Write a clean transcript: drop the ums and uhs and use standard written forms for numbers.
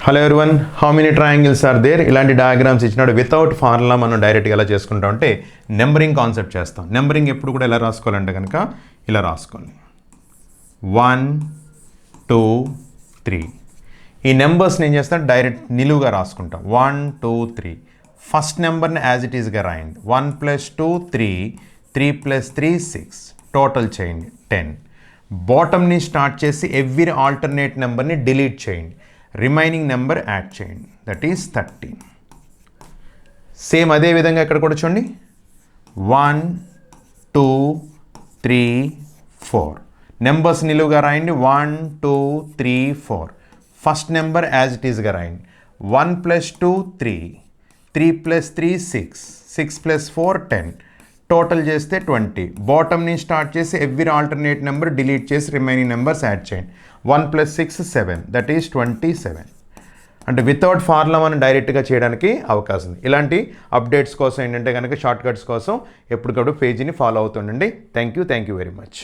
Hello everyone, how many triangles are there? ఇలాంటి diagrams ఇచ్చినప్పుడు without formula మనం డైరెక్ట్గా ఎలా చేసుకుంటాం అంటే నెంబరింగ్ కాన్సెప్ట్ చేస్తాం. నెంబరింగ్ ఎప్పుడు కూడా ఎలా రాసుకోవాలంటే కనుక ఇలా రాసుకోండి, 1 2 3. ఈ నెంబర్స్ని ఏం చేస్తాం, డైరెక్ట్ నిలువుగా రాసుకుంటాం. 1 2 3. ఫస్ట్ నెంబర్ని యాజ్ ఇట్ ఈస్గా రాయండి. 1 + 2 3, 3 + 3 6. టోటల్ చేయండి 10. బాటమ్ని స్టార్ట్ చేసి ఎవ్రీ ఆల్టర్నేట్ నెంబర్ని డిలీట్ చేయండి, రిమైనింగ్ నెంబర్ యాడ్ చేయండి, దట్ ఈస్ 13. సేమ్ అదే విధంగా ఇక్కడ కూడా చూడండి, 1 2 3 4. నెంబర్స్ నిలువుగా రాయండి, 1 2 3 4. ఫస్ట్ నెంబర్ యాజ్ ఇట్ ఈస్గా రాయండి. 1 + 2 3, 3 + 3 6, 6 + 4 10. టోటల్ చేస్తే 20. బాటమ్ని స్టార్ట్ చేసి ఎవ్రీ ఆల్టర్నేట్ నెంబర్ డిలీట్ చేసి రిమైనింగ్ నెంబర్స్ యాడ్ చేయండి. 1 + 6 7, దట్ ఈస్ 27. అంటే వితౌట్ ఫార్ములా మనం డైరెక్ట్గా చేయడానికి అవకాశం ఉంది. ఇలాంటి అప్డేట్స్ కోసం ఏంటంటే కనుక షార్ట్ కట్స్ కోసం ఎప్పటికప్పుడు పేజీని ఫాలో అవుతుండండి. Thank you very much.